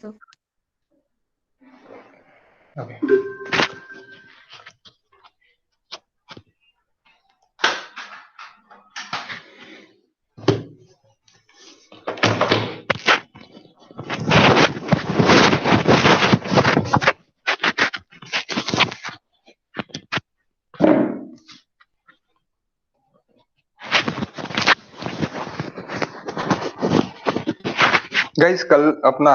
So, Okay. Guys कल अपना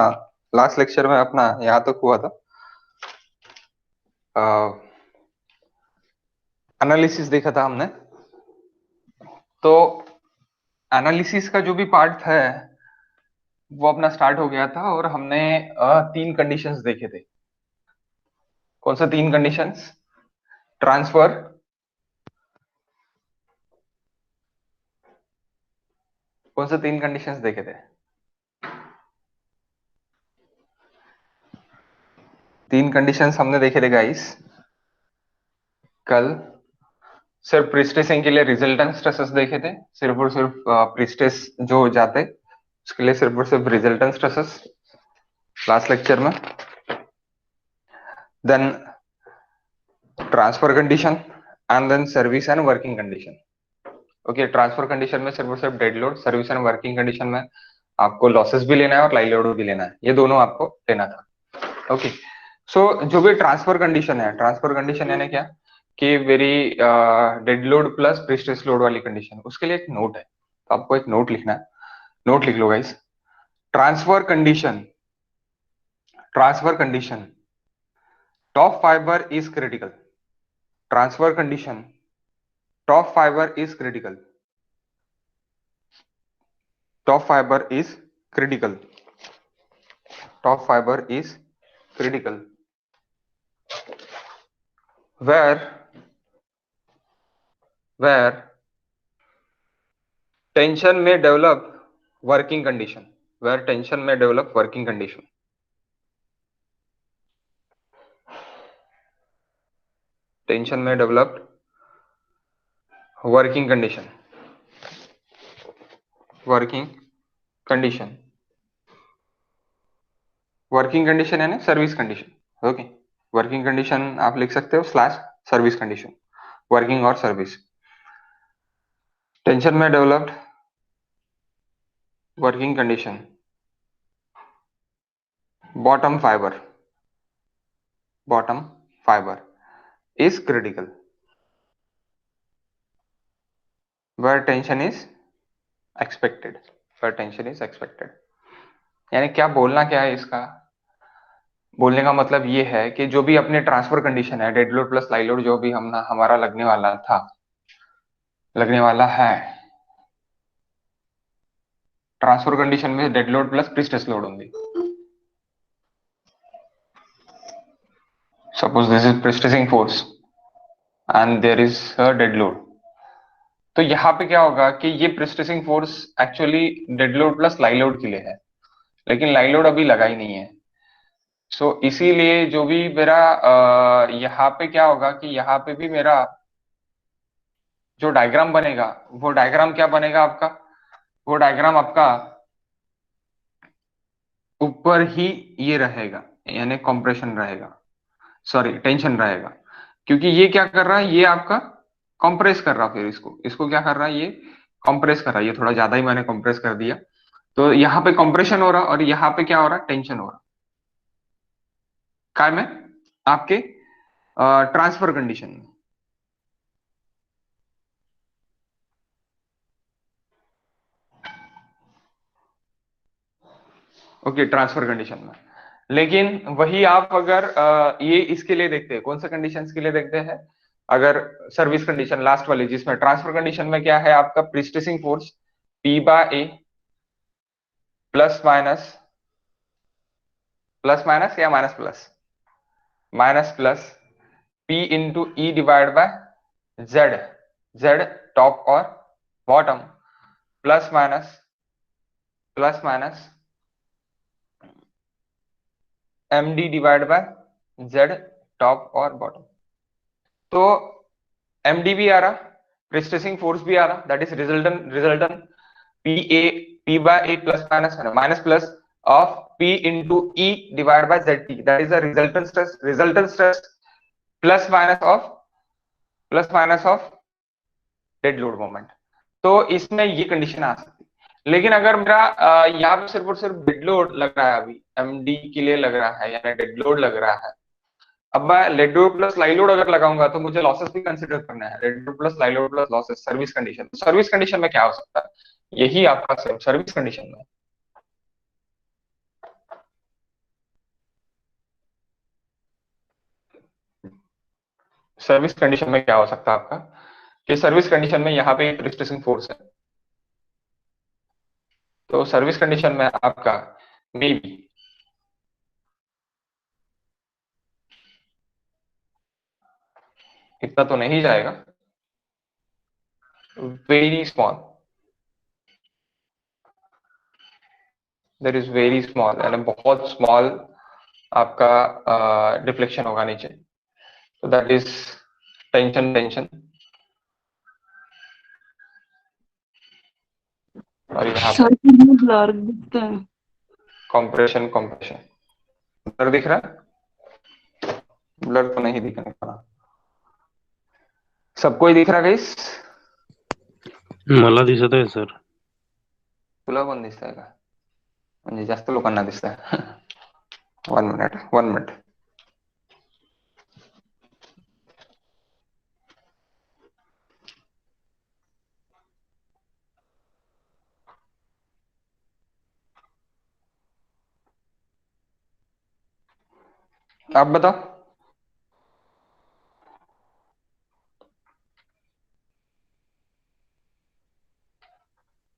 last lecture में अपना यहाँ तक हुआ था, एनालिसिस देखा था हमने। तो एनालिसिस का जो भी पार्ट है वो अपना स्टार्ट हो गया था और हमने 3 कंडीशंस देखे थे। कौन सा 3 कंडीशंस? ट्रांसफर, कौन सा 3 कंडीशंस देखे थे? 3 कंडीशंस हमने देखे थे गाइस कल। सिर्फ प्रीस्ट्रेसिंग के लिए रिजल्टेंट स्ट्रेसेस देखे थे, सिर्फ और सिर्फ प्रीस्ट्रेस जो जाते उसके लिए सिर्फ और सिर्फ रिजल्टेंट स्ट्रेसेस लास्ट लेक्चर में। Then transfer condition and then service and working condition. Okay, transfer condition में सिर्फ और सिर्फ dead load, service and working condition में आपको लॉसेस भी लेना है और लाइव लोड भी लेना है, ये दोनों आपको लेना था। ओके, सो जो भी ट्रांसफर कंडीशन है, ट्रांसफर कंडीशन यानी क्या कि very dead load plus prestress load वाली कंडीशन, उसके लिए एक नोट है, तो आपको एक नोट लिखना है। नोट लिख लो guys. Transfer condition, transfer condition, top fibre is critical. Transfer condition, top fibre is critical. Top fibre is critical. Top fibre is critical where tension may develop working condition, where tension may develop working condition. Tension may develop working condition. Working condition. Working condition यानी service condition. Okay, working condition आप लिख सकते हो slash service condition, working और service. Tension में developed working condition, bottom fibre, bottom fibre is critical where tension is expected, where tension is expected। यानी क्या बोलना क्या है इसका? बोलने का मतलब ये है कि जो भी अपने ट्रांसफर कंडीशन है, dead load plus live load जो भी हमारा लगने वाला था, लगने वाला है, ट्रांसफर कंडीशन में dead load plus prestress load होंगे। Suppose this is prestressing force and there is a dead load, तो यहाँ पे क्या होगा कि ये prestressing force actually dead load plus live load के लिए है, लेकिन लाइव लोड अभी लगा ही नहीं है। सो इसीलिए जो भी मेरा यहाँ पे क्या होगा कि यहाँ पे भी मेरा जो डायग्राम बनेगा, वो डायग्राम क्या बनेगा आपका? वो डायग्राम आपका ऊपर ही ये रहेगा, यानी कंप्रेशन रहेगा, सॉरी टेंशन रहेगा, क्योंकि ये क्या कर रहा है, ये आपका कंप्रेस कर रहा है, फिर इसको इसको क्या कर रहा है, ये कंप्रेस कर रहा है, ये थोड़ा ज्यादा ही मैंने कंप्रेस कर दिया, तो यहाँ पे कंप्रेशन हो रहा और यहाँ पे क्या हो रहा है, टेंशन हो रहा। काय में? आपके ट्रांसफर कंडीशन में। ओके, ट्रांसफर कंडीशन में। लेकिन वही आप अगर ये इसके लिए देखते हैं, कौन सा कंडीशंस के लिए देखते हैं? अगर सर्विस कंडीशन लास्ट वाली, जिसमें ट्रांसफर कंडीशन में क्या है आपका, prestressing force P by A plus minus, plus minus या minus plus, minus plus P into E divide by Z, Z top और bottom, plus minus, plus minus M D divide by Z top और bottom. तो MD भी आ रहा, prestressing force भी आ रहा, that is resultant, resultant P A, P by A plus minus, minus plus of P into E divided by ZT, that is the resultant stress plus minus of dead load moment. तो इसमें ये condition आ सकती है। लेकिन अगर मेरा यहाँ पे सिर्फ और सिर्फ डेड लोड लग रहा है, अभी एमडी के लिए लग रहा है, यानी डेड लोड लग रहा है, अब मैं dead load plus live load अगर लगाऊंगा तो मुझे लॉसेस भी कंसिडर करना है, dead load plus live load plus losses, service condition. Service condition में क्या हो सकता है, यही आपका सर्विस कंडीशन में, सर्विस कंडीशन में क्या हो सकता है आपका, कि सर्विस कंडीशन में यहाँ पे प्रीस्ट्रेसिंग फोर्स है, तो सर्विस कंडीशन में आपका मे बी इतना तो नहीं जाएगा, very small, there is very small, यानी बहुत स्मॉल आपका डिफ्लेक्शन होगा नीचे, तो दैट इज टेंशन और यहाँ पे ब्लर दिखता है, कंप्रेशन ब्लर दिख रहा है, ब्लर तो नहीं दिखने का, सबको ही दिख रहा गाइस? मला दिसत आहे सर. तुला पण दिसतंय का? म्हणजे जास्त लोकांना दिसतंय. 1 मिनिट. आप बताओ.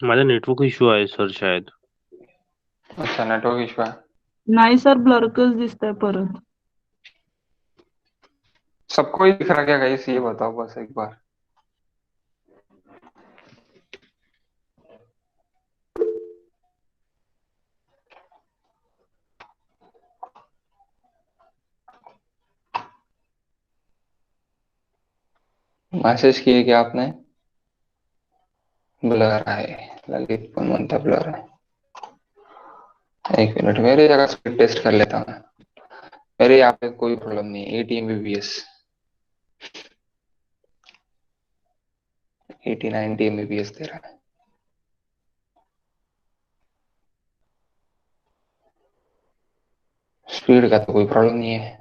माझा नेटवर्क इश्यू आहे सर शायद. अच्छा, नेटवर्क इश्यू आहे. नाही सर, ब्लरकच दिसतंय परत. सबको ही दिख रहा क्या गाइस, ये बताओ बस एक बार. मैसेज किए क्या आपने? ब्लर आहे, ललित पण म्हणता ब्लर आहे. एक मिनट, मेरे जगह स्पीड टेस्ट कर लेता हूँ. मेरे यहाँ पे कोई प्रॉब्लम नहीं है. 80 Mbps, 80-90 Mbps दे रहा है. स्पीड का तो कोई प्रॉब्लम नहीं है.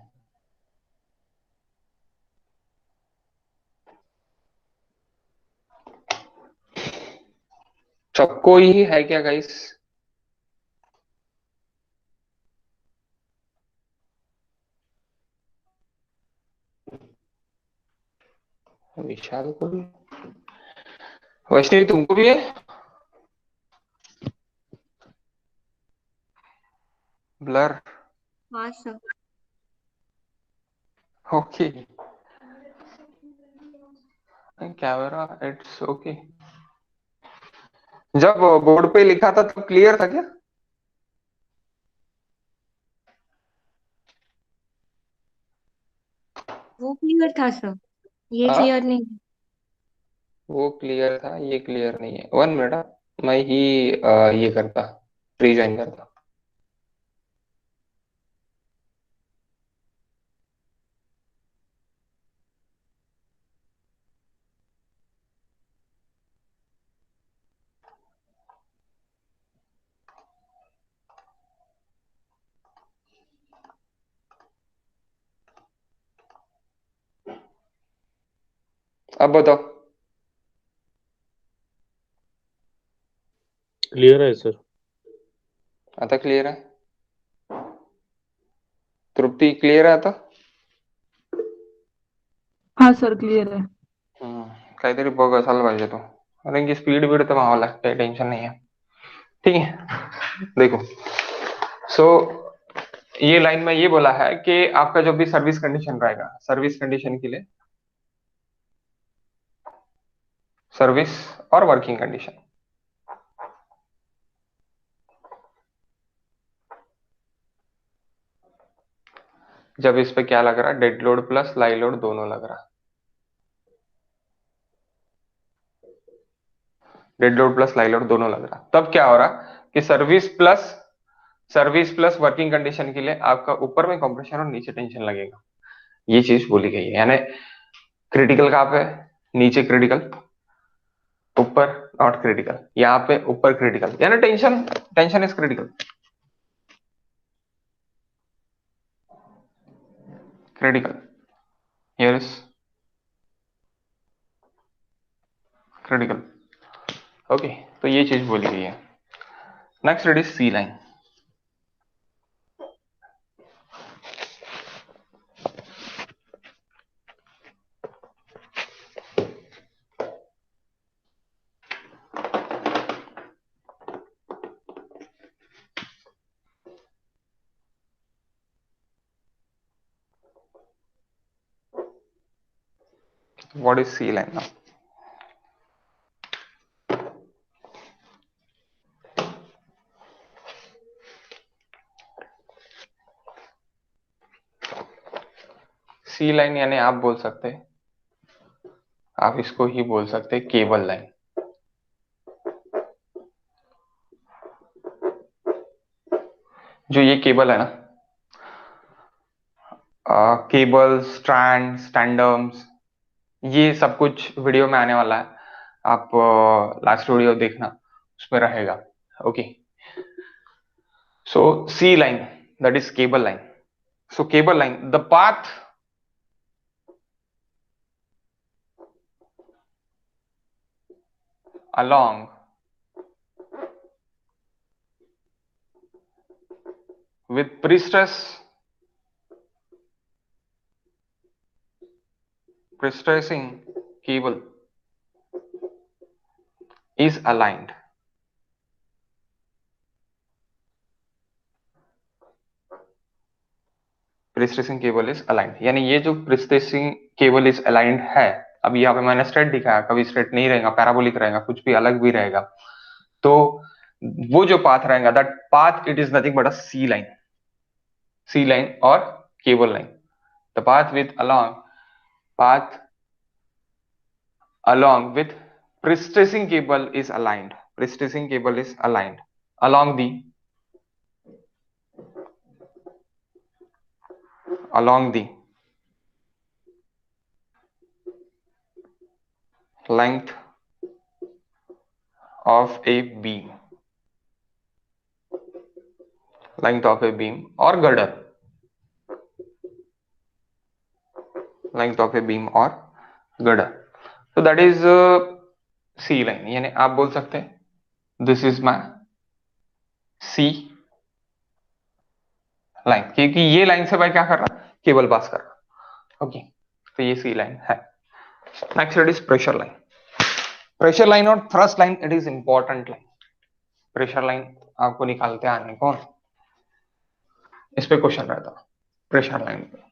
सबको ही है क्या गाइस? विशाल को भी, वैष्णवी तुमको भी है? ब्लर. हाँ sir. Okay, camera it's okay. जब बोर्ड पे लिखा था तब क्लियर था क्या? वो क्लियर था सर, ये हाँ, क्लियर नहीं. वो क्लियर था, ये क्लियर नहीं है. 1 मिनट, मैं ही ये करता, रीजॉइन करता. अब बताओ. क्लिअर आहे सर. आता क्लियर आहे? तृप्ती क्लियर आहे आता? हा सर, क्लिअर आहे. काहीतरी बघ असायला पाहिजे तो, कारण की स्पीड बीड तर मावाला, काही टेंशन नहीं है. ठीक है, देखो. सो ये लाइन में ये बोला है कि आपका जो भी सर्विस कंडीशन रहेगा, सर्विस कंडीशन के लिए सर्विस और वर्किंग कंडीशन, जब इस पे क्या लग रहा है, dead load plus live load दोनों लग रहा है. Dead load plus live load दोनों लग रहा है, तब क्या हो रहा कि service plus service plus working condition के लिए आपका ऊपर में कंप्रेशन और नीचे टेंशन लगेगा, ये चीज बोली गई है। यानी क्रिटिकल कहाँ पे, नीचे क्रिटिकल, ऊपर नॉट क्रिटिकल, यहाँ पे ऊपर क्रिटिकल, यानी tension, tension is critical, critical here is critical. Okay, तो ये चीज बोली गई है। Next it is C line. What is C line now? C line यानी आप बोल सकते हैं, आप इसको ही बोल सकते हैं केबल लाइन। जो ये केबल है ना, केबल, स्ट्रैंड, स्टैंडर्म्स, ये सब कुछ वीडियो में आने वाला है, आप लास्ट वीडियो देखना, उसमें रहेगा। Okay, so C line that is cable line. So cable line, the path along with pre-stressing cable is aligned. Pre-stressing cable is aligned, यानी ये जो pre-stressing cable is aligned है, अब यहाँ पे मैंने स्ट्रेट दिखाया, कभी स्ट्रेट नहीं रहेगा, पैराबोलिक रहेगा, कुछ भी अलग भी रहेगा, तो वो जो पाथ रहेगा, that path it is nothing but a C line, C line और cable line. The path along with pre-stressing cable is aligned. Pre-stressing cable is aligned along the length of a beam, or girder, length of a beam or girder. So that is C line, यानी आप बोल सकते हैं this is my C line, क्योंकि ये line से भाई क्या कर रहा, केबल पास कर रहा। ओके, तो ये सी लाइन है। Next it is pressure line. Pressure line और thrust line it is important line. Pressure line आपको निकालते आने कौन, इस पे क्वेश्चन रहता प्रेशर लाइन पे।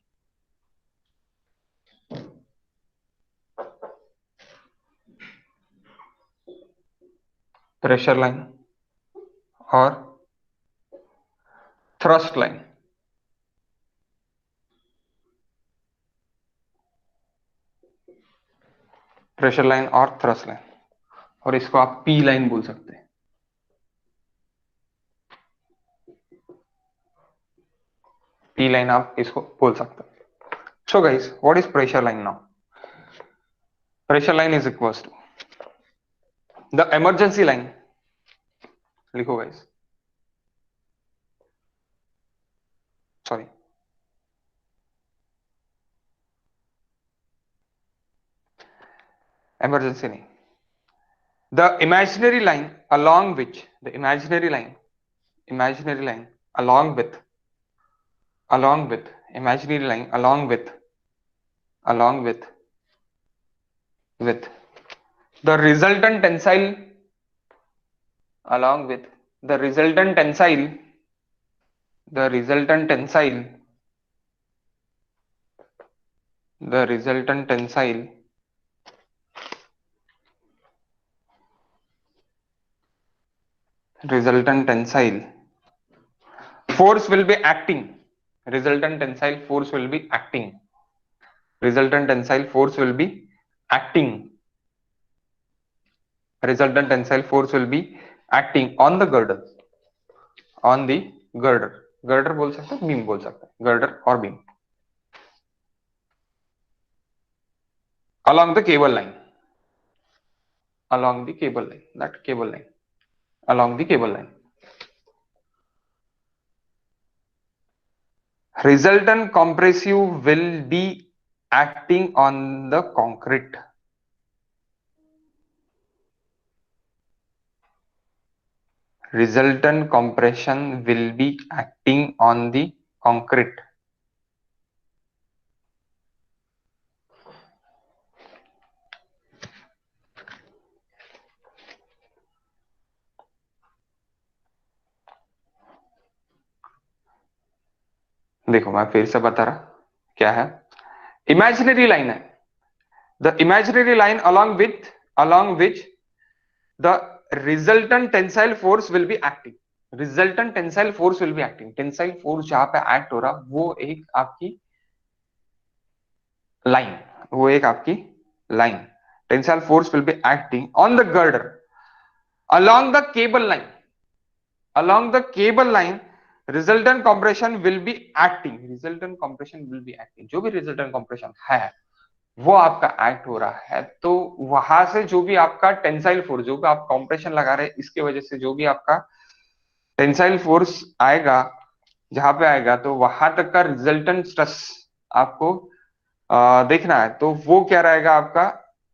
प्रेशर लाइन और थ्रस्ट लाइन, प्रेशर लाइन और थ्रस्ट लाइन, और इसको आप पी लाइन बोल सकते हैं। पी लाइन आप इसको बोल सकते हैं। So guys, what is pressure line now? Pressure line is equals to the emergency line, लिखो गाइस, सॉरी, emergency नहीं, the imaginary line along which the imaginary line along with imaginary line along with the resultant tensile along with the resultant tensile the resultant tensile force will be acting, resultant tensile force will be acting, resultant tensile force will be acting, resultant tensile force will be acting on the girdle, on the girder, girder बोल सकते हैं, beam बोल सकते हैं, girder और beam along the cable line, along the cable line, that cable line, along the cable line. Resultant compressive will be acting on the concrete. Resultant compression will be acting on the concrete. देखो मैं फिर से बता रहा क्या है, imaginary line है, the imaginary line along which the resultant tensile force will be acting. Resultant tensile force will be acting. Tensile force जहां पे एक्ट हो रहा वो एक आपकी लाइन, वो एक आपकी line, tensile force will be acting on the girder along the cable line, along the cable line. Resultant compression will be acting, resultant compression will be acting, जो भी resultant compression है वो आपका एक्ट हो रहा है, तो वहां से जो भी आपका टेंसाइल फोर्स, जो भी आप कंप्रेशन लगा रहे हैं इसके वजह से जो भी आपका टेंसाइल फोर्स आएगा जहां पे आएगा, तो वहां तक का रिजल्टेंट स्ट्रेस आपको देखना है, तो वो क्या रहेगा आपका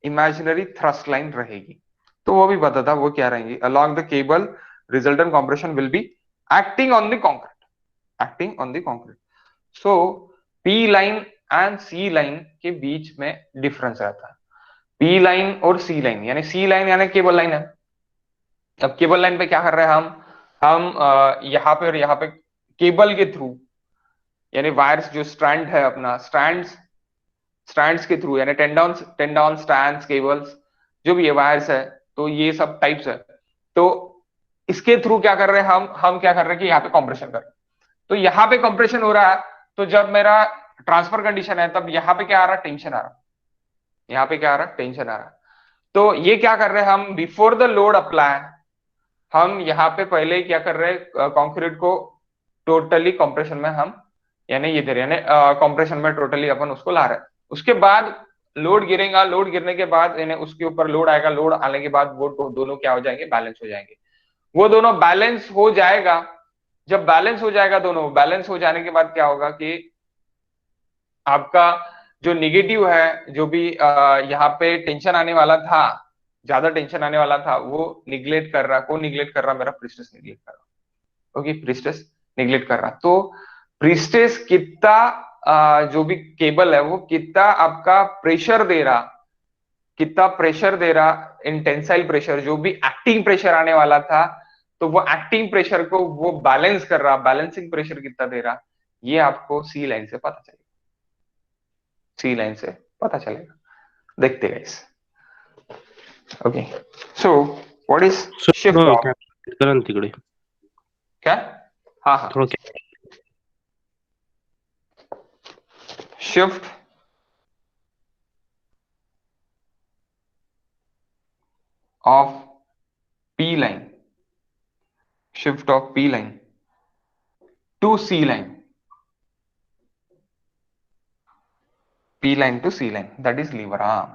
इमेजिनरी थ्रस्ट लाइन रहेगी, तो वो भी बता था वो क्या रहेंगी, along the cable resultant compression will be acting on the concrete, acting on the concrete. So P line and C line के बीच में डिफरेंस रहता है. पी लाइन और सी लाइन, यानी सी लाइन यानी केबल लाइन है. अब केबल लाइन पे क्या कर रहे हैं हम यहाँ पे और यहाँ पे केबल के थ्रू, यानी वायर्स जो स्ट्रैंड है अपना, स्ट्रैंड्स के थ्रू, यानी टेंडॉन स्ट्रैंड्स केबल्स जो भी ये वायर्स है, तो ये सब टाइप्स है, तो इसके थ्रू क्या कर रहे हैं हम क्या कर रहे हैं कि यहाँ पे कॉम्प्रेशन कर रहे हैं, तो यहाँ पे कंप्रेशन हो रहा है, तो जब मेरा ट्रांसफर कंडीशन है तब यहाँ पे क्या आ रहा है, टेंशन आ रहा है, यहाँ पे क्या आ रहा है, टेंशन आ रहा है. तो ये क्या कर रहे हैं हम, बिफोर द लोड अप्लाई, हम यहाँ पे पहले क्या कर रहे हैं, कंक्रीट को टोटली कंप्रेशन में हम, यानी ये दे रहे हैं, यानी कंप्रेशन में टोटली अपन उसको ला रहे हैं. उसके बाद लोड गिरेगा, लोड गिरने के बाद यानी उसके ऊपर लोड आएगा, लोड आने के बाद वो दोनों क्या हो जाएंगे, बैलेंस हो जाएंगे. वो दोनों बैलेंस हो जाएगा, जब बैलेंस हो जाएगा, दोनों बैलेंस हो जाने के बाद क्या होगा कि आपका जो निगेटिव है, जो भी यहाँ पे टेंशन आने वाला था, ज्यादा टेंशन आने वाला था, वो निग्लेक्ट कर रहा, कौन निग्लेक्ट कर रहा, मेरा प्रिस्टेस निग्लेक्ट कर रहा. ओके, प्रिस्टेस निग्लेक्ट कर रहा, तो प्रिस्टेस कितना जो भी केबल है वो कितना आपका प्रेशर दे रहा, कितना प्रेशर दे रहा, इंटेंसाइल प्रेशर, जो भी एक्टिंग प्रेशर आने वाला था, तो वो एक्टिंग प्रेशर को वो बैलेंस कर रहा, बैलेंसिंग प्रेशर कितना दे रहा, ये आपको सी लाइन से पता चलेगा, सी लाइन से पता चलेगा. देखते हैं guys. Okay, so what is shift of, करा ना तिकडे क्या, हाँ हाँ, थोडं shift of P line, shift of P line to C line, P line to C line, that is lever arm.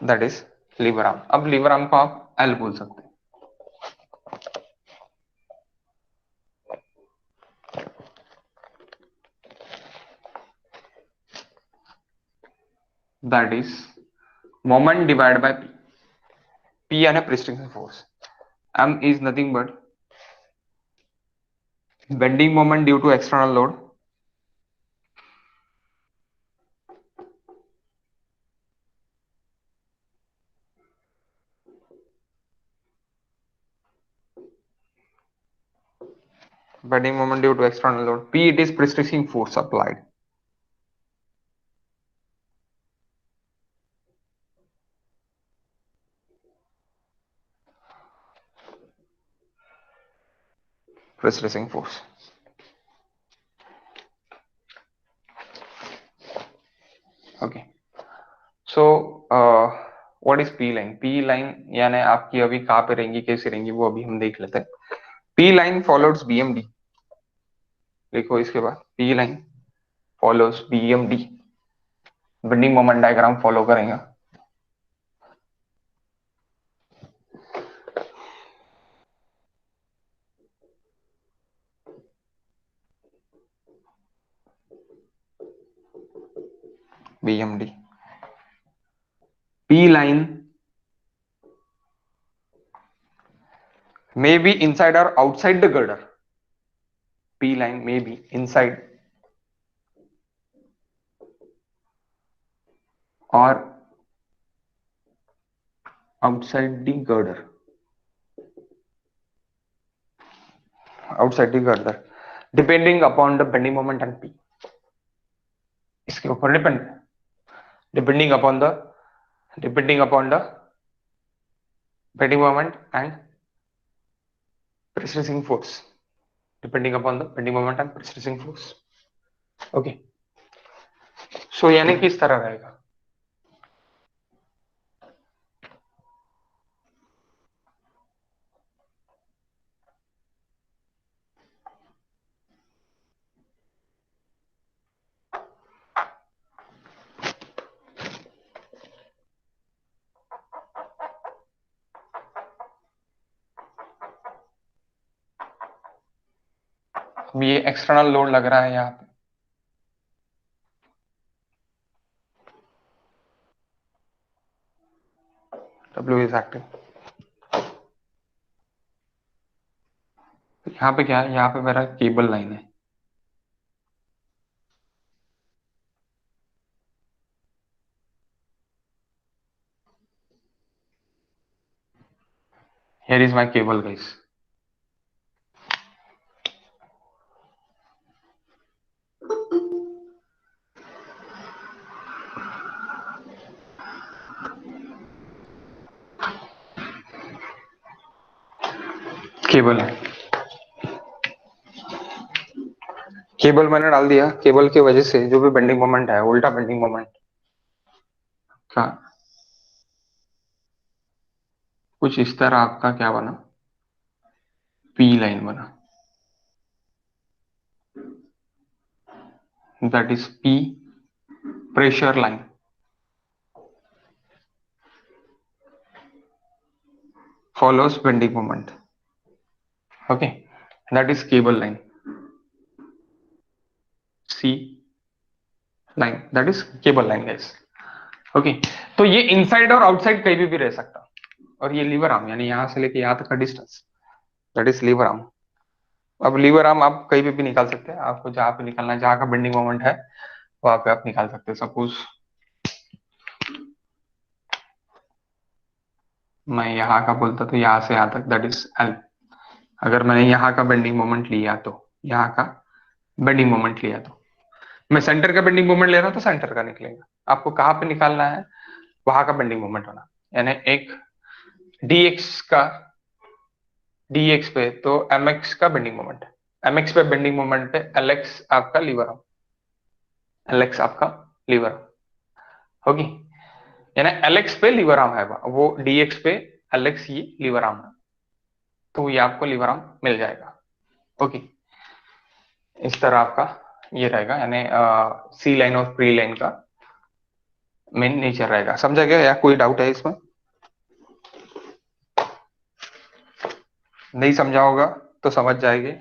That is lever arm. अब lever arm को आप L बोल सकते हैं. That is moment divided by P. P यानी प्रेस्टेशन force, M is nothing but bending moment due to external load bending moment due to external load. P, it is pressing force applied. Pressing force. Okay, so what is P line? P line यानी आपकी अभी कहाँ पे रहेंगी, कैसे रहेंगी, वो अभी हम देख लेते हैं। पी लाइन फॉलोड्स बीएमडी, देखो इसके बाद P line follows BMD, bending moment diagram follow करेंगे। BMD, P line may be inside or outside the girder. P line may be inside or outside the girder. Outside the girder, depending upon the bending moment and P. इसके ऊपर depend, depending upon the bending moment and pressurizing force, depending upon the bending moment and pressurizing force. Okay, so यानी किस तरह रहेगा? अब ये external load लग रहा है यहाँ पे, W is active। यहाँ पे क्या है? यहाँ पे मेरा केबल लाइन है, here is my cable guys। Cable है, केबल मैंने डाल दिया। केबल की वजह से जो भी बेंडिंग मोमेंट है, उल्टा बेंडिंग मोमेंट का कुछ इस तरह आपका क्या बना, पी लाइन बना, that is P pressure line, follows bending moment। Okay, that is cable line। C line, that is cable line guys। Okay, तो ये इनसाइड और आउटसाइड कहीं भी रह सकता, और ये लीवर आर्म यानी यहां से लेके यहां तक का distance, that is lever arm. अब लीवर आर्म आप कहीं भी निकाल सकते हैं, आपको जहां पे निकालना है, जहां का बेंडिंग मोमेंट है वहां पे आप निकाल सकते हैं। सपोज मैं यहाँ का बोलता तो यहाँ से यहाँ तक, दैट इज एल। अगर मैंने यहाँ का बेंडिंग मोमेंट लिया तो यहाँ का बेंडिंग मोमेंट लिया तो मैं सेंटर का बेंडिंग मोमेंट ले रहा हूं तो सेंटर का निकलेगा। आपको कहां पे निकालना है, वहां का बेंडिंग मोमेंट होना, यानी एक dx का dx पे तो mx का बेंडिंग मोमेंट, mx पे बेंडिंग मोमेंट पे lx आपका लीवर आर्म, lx आपका लीवर आर्म होगी, यानी lx पे लीवर आर्म है, वो dx पे lx ये लीवर आर्म है, तो ये आपको लीवर आर्म मिल जाएगा। ओके, इस तरह आपका ये रहेगा, यानी सी लाइन और प्री लाइन का मेन नेचर रहेगा। समझा गया या कोई डाउट है इसमें? नहीं समझा होगा तो समझ जाएंगे,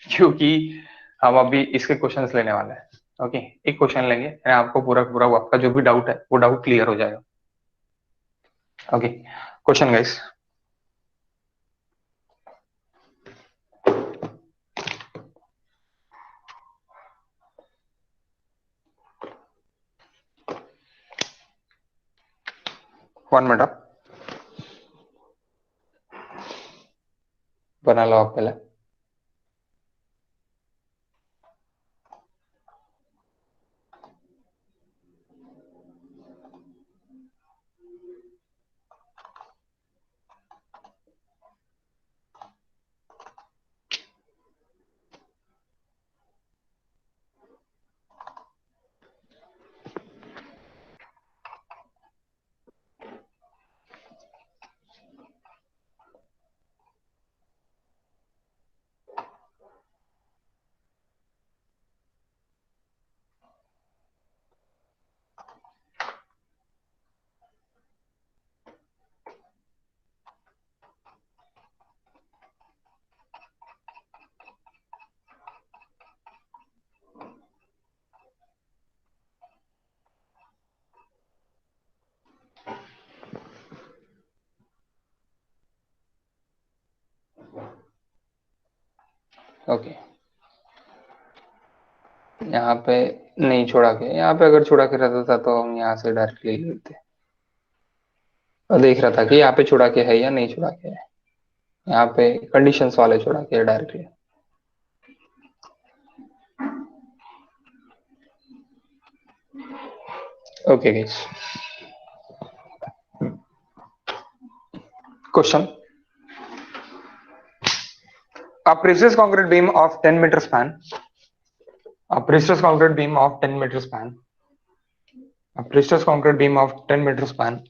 क्योंकि हम अभी इसके क्वेश्चंस लेने वाले हैं। ओके, एक क्वेश्चन लेंगे, आपको पूरा पूरा आपका जो भी डाउट है वो डाउट क्लियर हो जाएगा। Okay, question guys. One minute बना लो आप पहले। ओके, यहाँ पे नहीं छोड़ा के, यहाँ पे अगर छोड़ा के रहता था तो हम यहाँ से डायरेक्टली ले लेते। और देख रहा था कि यहाँ पे छोड़ा के है या नहीं छोड़ा के है, यहाँ पे कंडीशंस वाले छोड़ा के है directly. Okay guys, question, a precise concrete beam of 10 meter span, a precise concrete beam of 10 meter span, a precise concrete beam of 10 meter span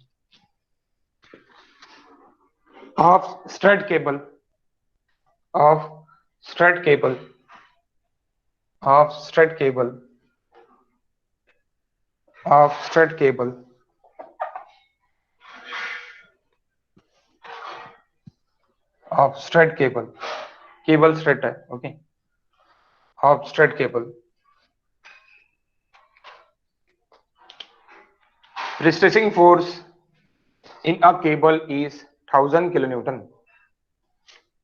of straight cable, of straight cable, of straight cable, of straight cable, of straight cable, cable straight है, okay, of straight cable, precessing force in a cable is 1000 kilonewton.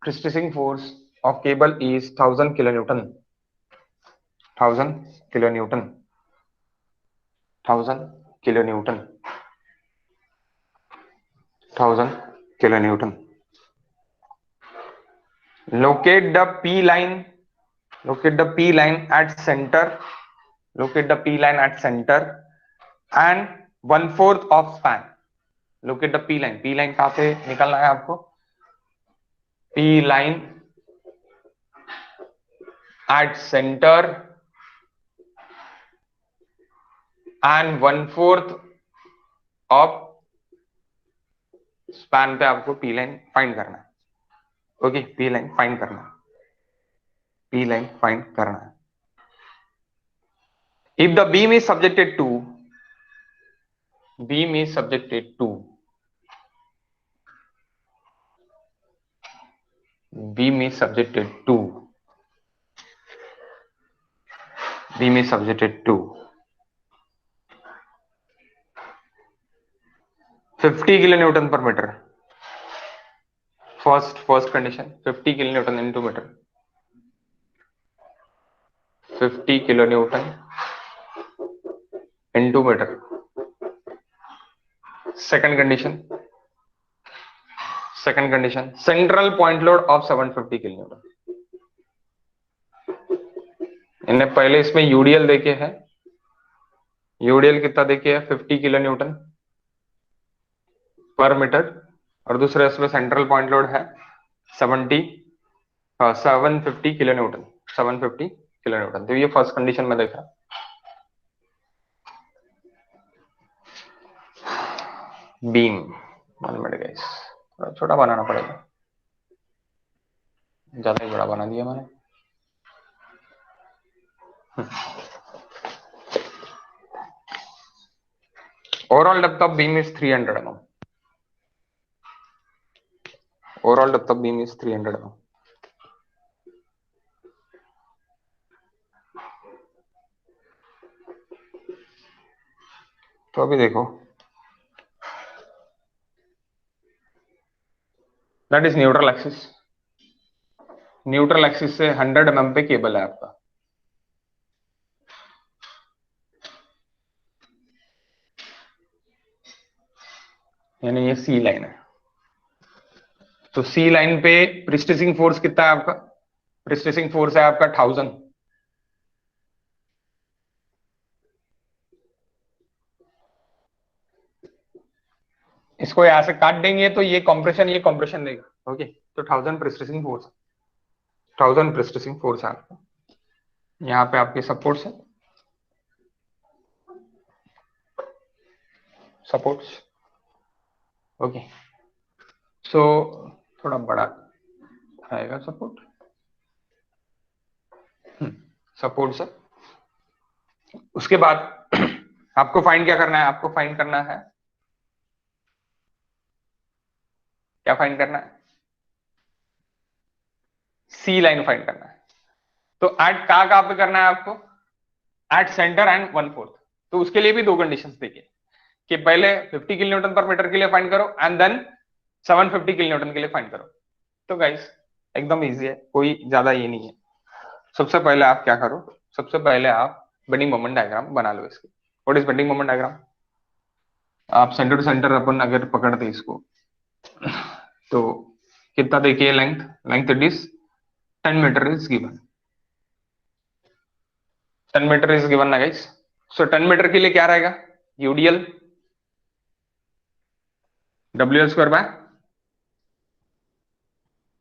Precessing force of cable is 1000 kilonewton. 1000 kilonewton. 1000 kilonewton. 1000 kilonewton. Locate the P line. Locate the P line at center. Locate the P line at center and 1/4 of span. Locate the P line. P line कहाँ पे निकालना है आपको? P line at center and 1/4 of span पे आपको P line find करना है। Okay, P line find करना है। P line फाइंड करना है। If the beam is subjected to, beam is subjected to, beam is subjected to, beam is subjected to 50 kilonewton per meter. First condition, 50 kilonewton into meter. 50 kilonewton into meter. Second condition, central point load of 750 kilonewton. इन्हें पहले इसमें UDL देखे है, UDL कितना देखे है 50 kilonewton पर metre, और दूसरे इसमें सेंट्रल पॉइंट लोड है 750 किलोन्यूटन, 750 किलोन्यूटन। तो ये फर्स्ट कंडीशन में देखा। बीम 1 मिनट गाइस, छोटा बनाना पड़ेगा, ज्यादा ही बड़ा बना दिया मैंने। Overall depth of beam is 300 mm. Overall depth of beam is 300 mm. तो अभी देखो, that is neutral axis. Neutral axis से 100 mm पे केबल है आपका। यानी ये सी लाइन है। तो सी लाइन पे प्रिस्टेसिंग फोर्स कितना है आपका? प्रिस्टेसिंग फोर्स है आपका 1000। इसको यहां से काट देंगे तो ये कंप्रेशन देगा। ओके, तो 1000 प्रिस्टेसिंग फोर्स, 1000 प्रिस्टेसिंग फोर्स है आपका। यहाँ पे आपके सपोर्ट्स है, सपोर्ट्स। ओके, सो थोड़ा बड़ा आएगा सपोर्ट, सपोर्ट है। उसके बाद आपको फाइंड क्या करना है? आपको फाइंड करना है, क्या फाइंड करना है? सी लाइन फाइंड करना है। तो एट कहां पे करना है आपको? Eight centre and 1/4। तो उसके लिए भी दो कंडीशंस देखिए कि पहले 50 किलोन्यूटन पर मीटर के लिए फाइंड करो एंड देन 750 किलोन्यूटन के लिए फाइंड करो। तो गाइस एकदम इजी है, कोई ज्यादा ये नहीं है। सबसे पहले आप क्या करो, सबसे पहले आप बेंडिंग मोमेंट डायग्राम बना लो इसकी। What is bending moment diagram? आप सेंटर टू सेंटर अपन अगर पकड़ते इसको तो कितना देखिए length, length it is 10 metre is given, 10 metre is given ना गाइस। सो 10 मीटर के लिए क्या रहेगा? UDL W L square by,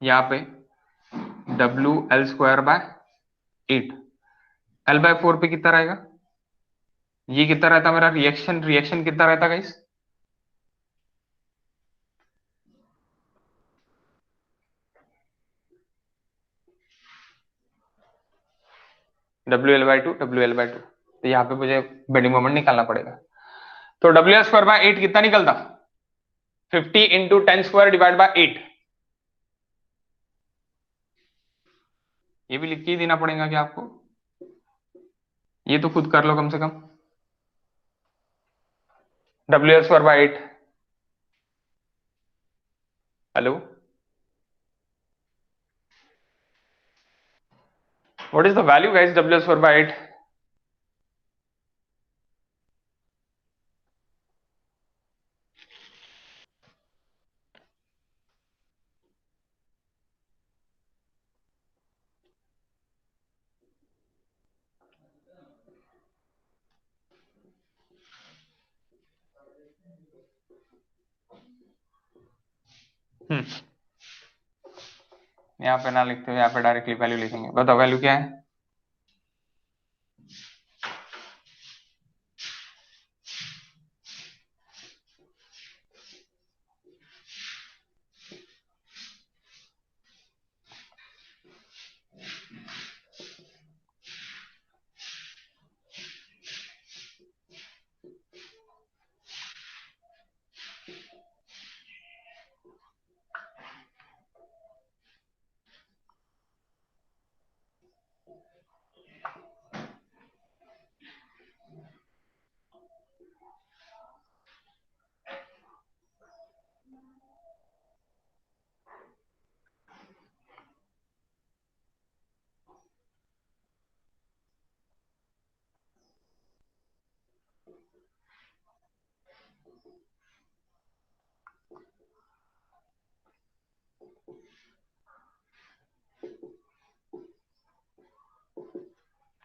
यहाँ पे W L square by 8, L by 4 पे कितना रहेगा? ये कितना रहता मेरा रिएक्शन, रिएक्शन कितना रहता गाइस? WL/2 WL/2। तो यहाँ पे मुझे बेंडिंग मोमेंट निकालना पड़ेगा। तो WL स्क्वायर बाय 8 कितना निकलता? 50 इंटू 10 स्क्वायर डिवाइड बाय 8। ये भी लिख के ही देना पड़ेगा क्या आपको? ये तो खुद कर लो कम से कम। WL square by 8, hello, what is the value guys WL square by 8? यहाँ पे ना लिखते हुए यहाँ पे डायरेक्टली वैल्यू लिखेंगे। बताओ वैल्यू क्या है?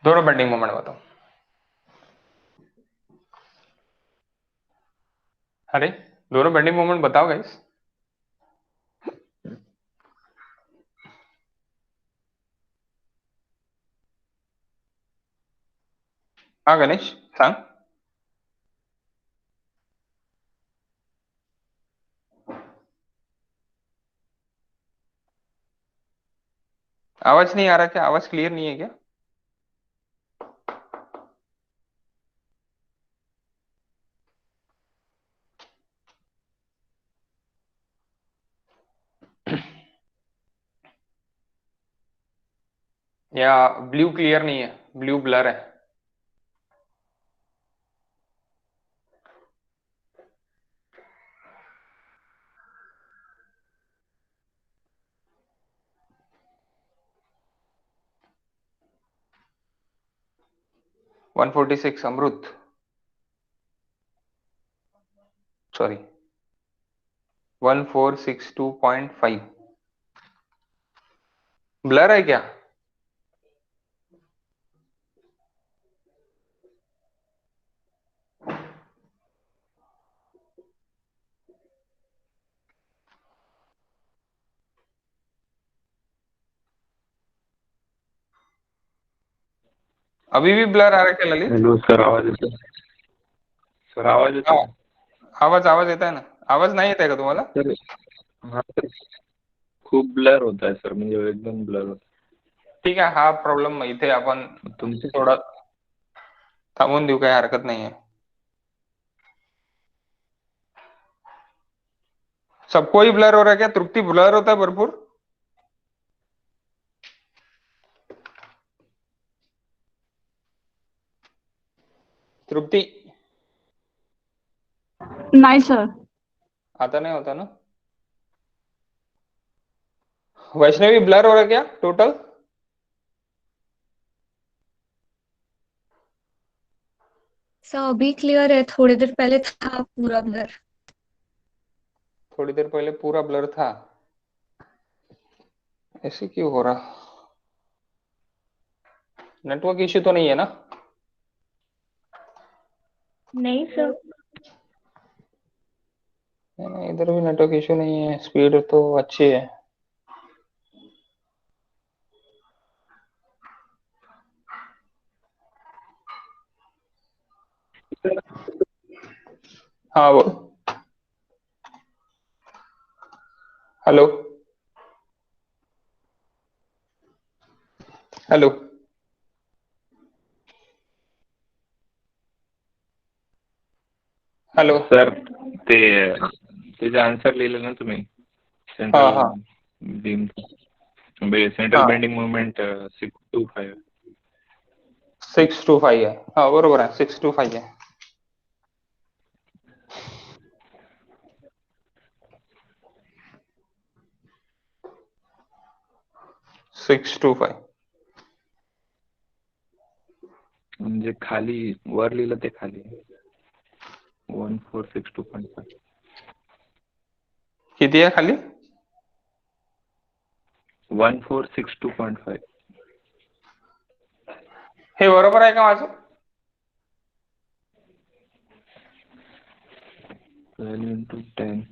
दोनों बेंडिंग मोमेंट बताओ। अरे दोनों बेंडिंग मोमेंट बताओ गाइस। हाँ गणेश सांग। आवाज नहीं आ रहा क्या? आवाज क्लियर नहीं है क्या? या ब्लू क्लियर नहीं है, ब्लू ब्लर है? वन 146 अमृत, सॉरी 1462.5 ब्लर है क्या? अभी भी ब्लर आ रहा है क्या ललित? हेलो सर, आवाज येतो? सर आवाज येतो हाँ, का? आवाज आवाज येत आहे ना? आवाज नाही येत आहे का तुम्हाला? सर हा सर, खूप ब्लर होत आहे सर, म्हणजे एकदम ब्लर होत ठीक आहे, हा प्रॉब्लेम इथे आपण आहे. तुमचे थोडा थांबून देऊ, काही हरकत नाहीये. सबको ही ब्लर हो रहा है क्या? तृप्ति ब्लर होता है भरपूर? तृप्ति नाही सर. आता नहीं होता ना? वैष्णवी ब्लर हो रहा है क्या टोटल? सर अभी क्लियर है, थोड़ी देर पहले था पूरा ब्लर। थोड़ी देर पहले पूरा ब्लर था, ऐसे क्यों हो रहा? नेटवर्क इश्यू तो नहीं है ना? नहीं सर। नहीं, इधर भी नेटवर्क इश्यू नहीं है, स्पीड तो अच्छी है। हाँ वो, हेलो हेलो, हॅलो. सर ते त्याचे आन्सर लिहिलं ना तुम्ही हा सेंट्रल हा बीम सेंट्रल हा बेंडिंग मुवमेंट 625 625 आहे. हा बरोबर आहे, 625 आहे. सिक्स टू फाय. म्हणजे खाली वर लिहिलं ते खाली 1462.5 किती आहे खाली? 1462.5 हे बरोबर आहे का माझं? 12 into 10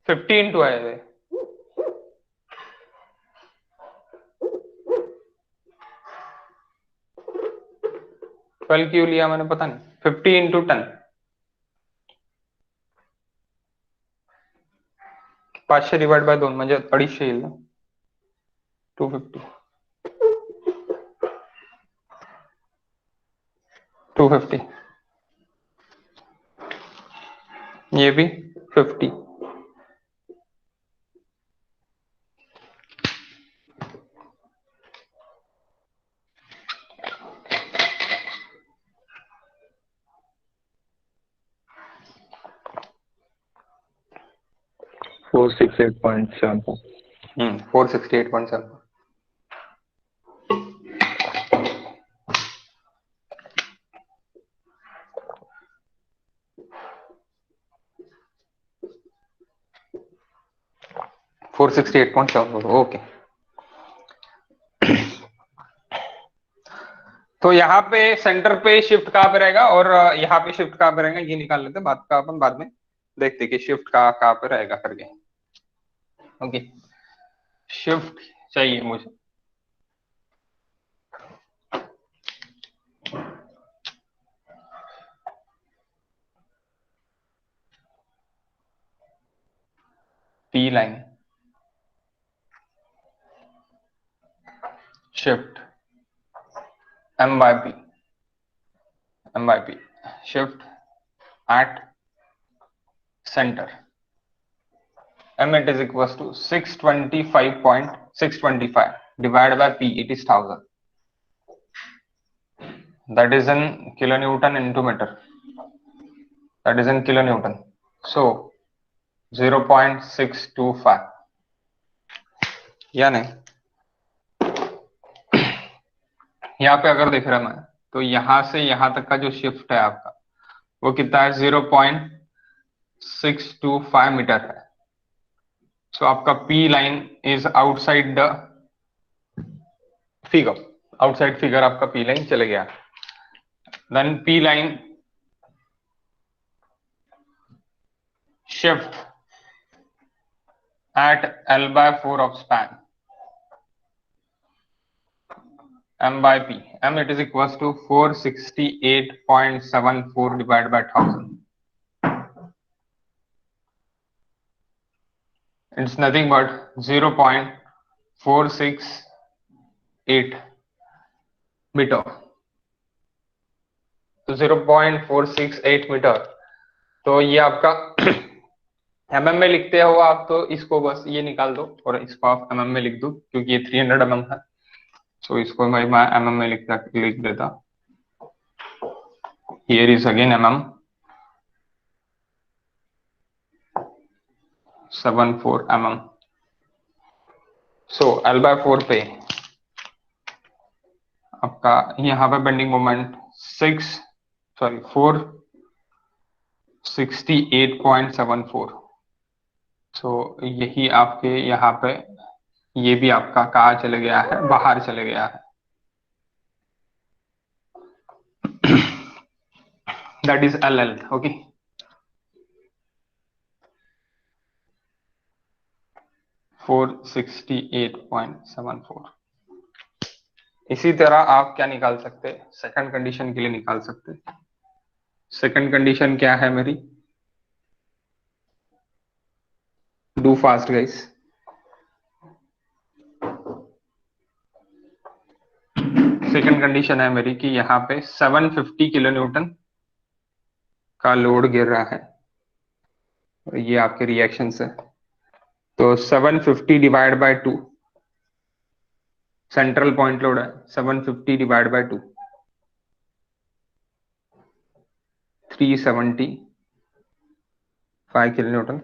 50 इंटू आहे ते. 12 क्यों लिया मैंने पता नहीं. 50 इंटू 10, 500 डिवाइड बाय 2 म्हणजे 250 येईल ना. 250 250, ये भी 50. Four six 8.7 468.7. फोर 468.7. ओके. तो यहाँ पे सेंटर पे शिफ्ट कहाँ पे रहेगा और यहाँ पे शिफ्ट कहाँ पे रहेगा, ये निकाल लेते हैं. बात का अपन बाद में देखते कि शिफ्ट कहाँ पे रहेगा करके. ओके, शिफ्ट चाहिए मुझे. P line shift m by p shift at center. M it is equals to 625.625 divided by p, it is 1000. That is in kilonewton into meter. That is in kilonewton. So 0.625. यानी यहाँ पे अगर देख रहा मैं तो यहां से यहां तक का जो शिफ्ट है आपका वो कितना है? 0.625 मीटर है. सो आपका P line is outside the figure. Outside figure आपका पी लाइन चले गया. Then P line shift at L/4 of span, M by P. M it is equals to 468.74 divided by 1000. It's nothing but 0.468 metre. तो 0.468 metre, तो ये आपका mm में लिखते हो आप, तो इसको बस ये निकाल दो और इसको आप mm में लिख दो क्योंकि ये 300 mm है. सो इसको मैं mm में लिख देता. Here is again mm 74 mm. So L/4 पे आपका यहाँ पे बेंडिंग मोमेंट 468.74। सो यही आपके यहाँ पे ये भी आपका कहाँ चले गया है, बाहर चले गया है। That is L L. Okay, $468.74। इसी तरह आप क्या निकाल सकते हैं, सेकंड कंडीशन के लिए निकाल सकते हैं। सेकंड कंडीशन क्या है मेरी, do fast guys. Second condition है मेरी कि यहाँ पे 750 किलो न्यूटन का लोड गिर रहा है, और ये आपके रिएक्शंस है। तो 750 divide by 2, central point load है 750 divide by 2, 375 kilo Newton.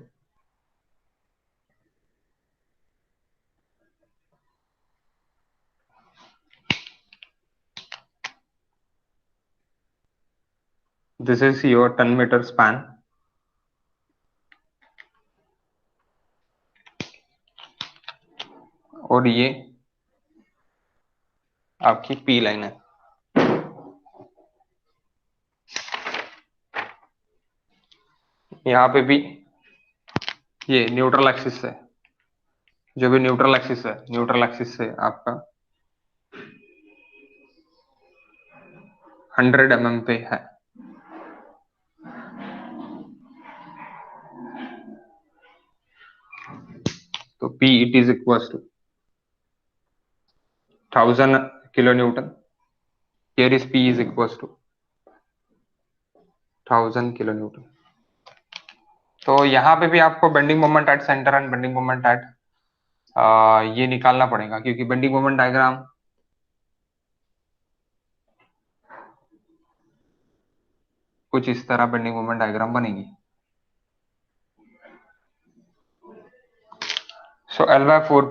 This is your 10 meter span। और ये आपकी पी लाइन है। यहाँ पे भी ये न्यूट्रल एक्सिस है, जो भी न्यूट्रल एक्सिस है, न्यूट्रल एक्सिस से आपका 100 mm पे है। तो P it is equal to 1000 kilo newton. Here is P is equal to 1000 kilo newton. तो यहाँ पे भी आपको bending moment at centre and bending moment at ये निकालना पड़ेगा, क्योंकि बेंडिंग मोमेंट डायग्राम कुछ इस तरह बेंडिंग मोमेंट डायग्राम बनेगी। सो L/4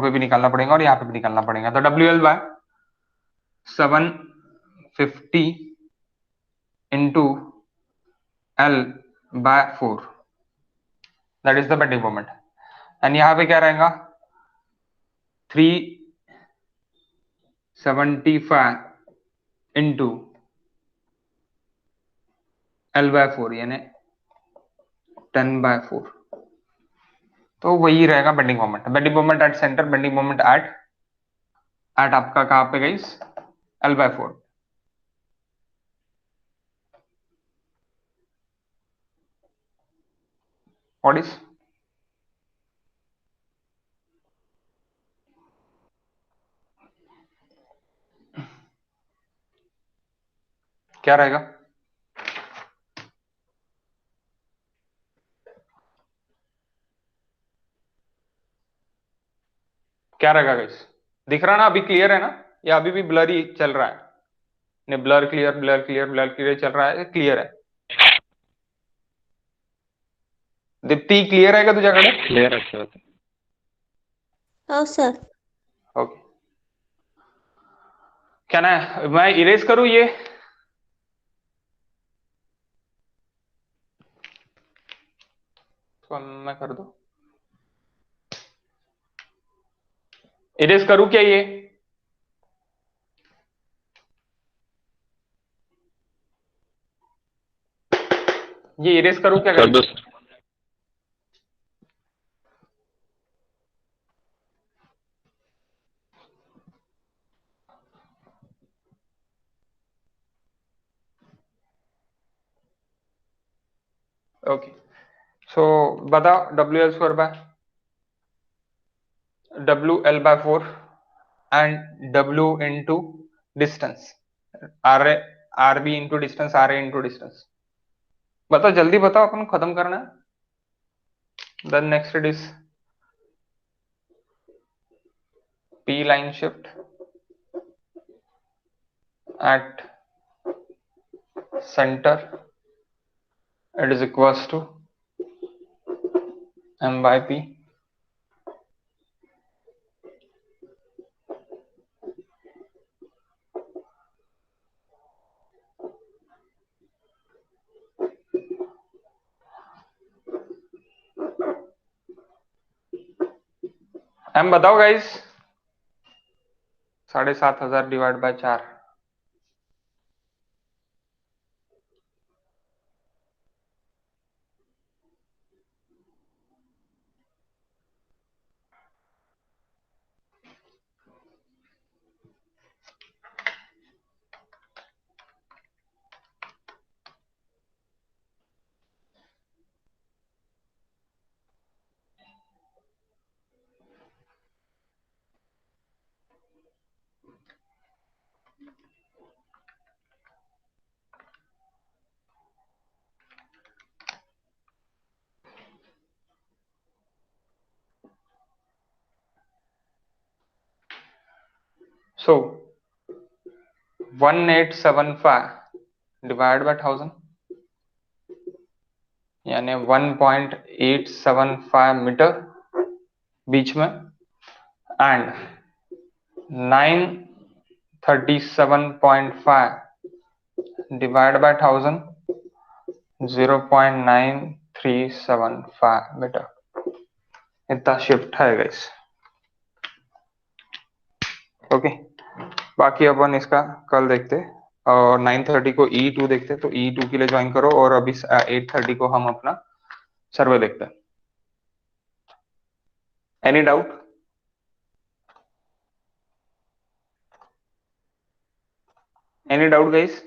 पे भी निकालना पड़ेगा और यहाँ पे भी निकालना पड़ेगा। तो WL/750 into L/4, that is the bending moment. And यहाँ पे क्या रहेगा, 375 इंटू L/4 यानी 10/4। तो वही रहेगा bending moment. Bending moment at centre, bending moment eight आपका कहाँ पे गाइस, L/4। व्हाट इज क्या रहेगा, क्या रहेगा गाइस, दिख रहा ना, अभी क्लियर है ना, या अभी भी ब्लरी चल रहा है? नहीं, blur clear blur clear blur clear चल रहा है, क्लियर है? दीप्ति क्लियर है का तुझ्याकडे? क्लियर आहे सर। हो सर। ओके, क्या ना मैं इरेज करूं ये? तो मैं कर दूं, इरेज करूं क्या ये इरेज करूं क्या कर दो गाइस? सर। ओके, सो बता WL/4 and W into distance, RB into distance, RA into distance। बताओ जल्दी बताओ, अपन खत्म करना है। Then next it is P line shift at center, it is equals to M by P। हम बताओ guys, 7,500 divide by 4। So 1875 divide by 1000 यानी 1.875 metre बीच में, एंड 937.5 डिवाइड बाय 1000 0.9375 मीटर। इतना शिफ्ट है गाइस। ओके, बाकी अपन इसका कल देखते, और 9:30 को E2 देखते, तो E2 के लिए ज्वाइन करो, और अभी 8:30 को हम अपना सर्वे देखते हैं। Any doubt? Any doubt guys?